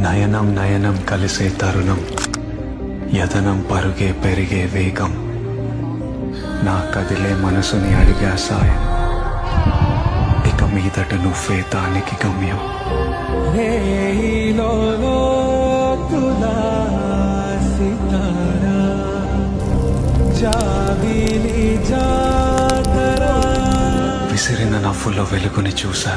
నయనం నయనం కలిసే తరుణం, యతనం పరుగే పెరిగే వేగం, నా కదిలే మనసుని అడిగా సాయం, ఇక మీదట నువ్వే దానికి గమ్యం. విసిరిన నవ్వులో వెలుగుని చూసా,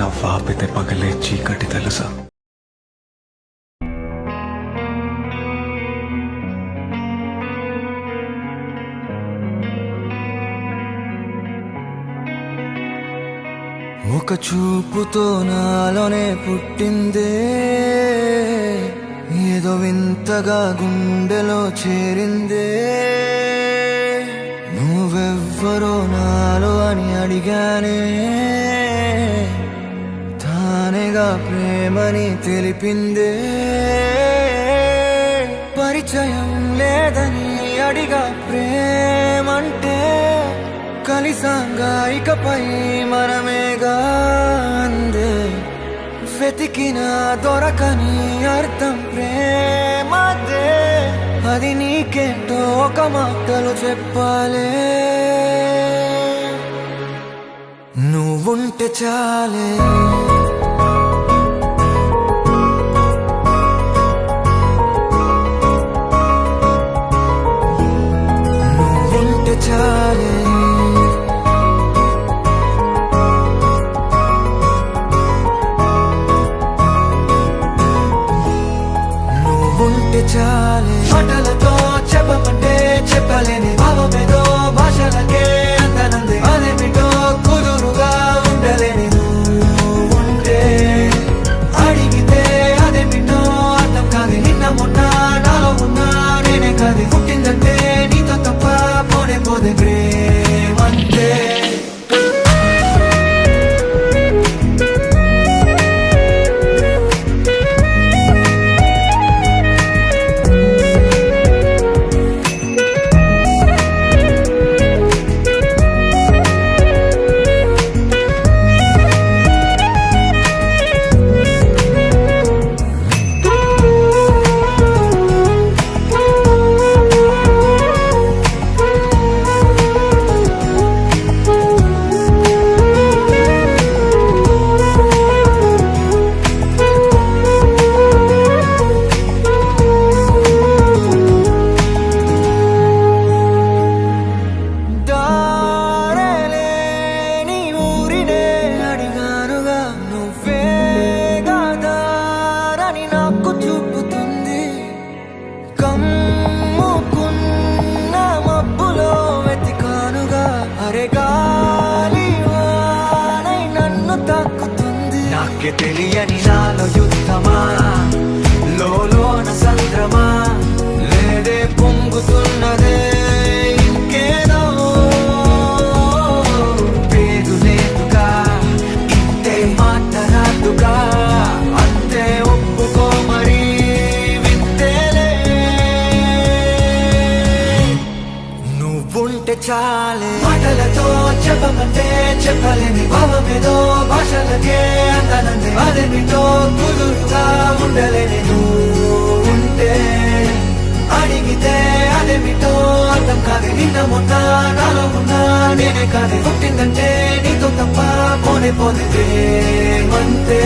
నవ్వాపితే పగలే చీకటి తెలుసా. ఒక చూపుతో నాలోనే పుట్టిందే, ఏదో వింతగా గుండెలో చేరిందే. నువ్వెవ్వరో నాలో అని అడిగానే, తానేగా ప్రేమని తెలిపిందే. పరిచయం లేదని అడిగా ప్రేమంటే, కలిసాంగా ఇకపై మనమేగా అందే. వెతికినా దొరకని అర్థం ప్రేమదే, అది నీకేంటో ఒక మాటలు చెప్పాలే. నువ్వుంటే చాలే, నువ్వుంటే చాలే, ఉంటే చాలే. మాటలతో చెప్పమంటే చెప్పలేని భావమేదో భాషలకే అందనందే. అదేమిటో కుదురుగా ఉండలేని ఉంటే, అడిగితే అదేమిటో అర్థం కాదు. నిన్న మొన్న నాలో ఉన్నా నేనే కాదు. పుట్టిందంటే నీతో తప్ప పోనే పోదే ప్రేమంతే. నాకే తెలియని నాలో యుద్ధమా, లోన సంద్రమా, లేదే పొంగుతున్నదే ఇంకేదో. పేరు లేదుగా, ఇంతే మాటరాదుగా, అంతే ఒప్పుకో మరి వింతేలే. నువ్వుంటే చాలే. మాటలతో చెప్పమంటే చెప్పలేని భావమేదో భాషలకే అందనందే. అదేమిటో కుదురుగా ఉండలేని ఉంటే, అడిగితే అదేమిటో అర్థం కాదు. నిన్న మొన్న నాలో ఉన్నా నేనే కాదు. పుట్టిందంటే నీతో తప్ప పోనే పోదే ప్రేమంతే.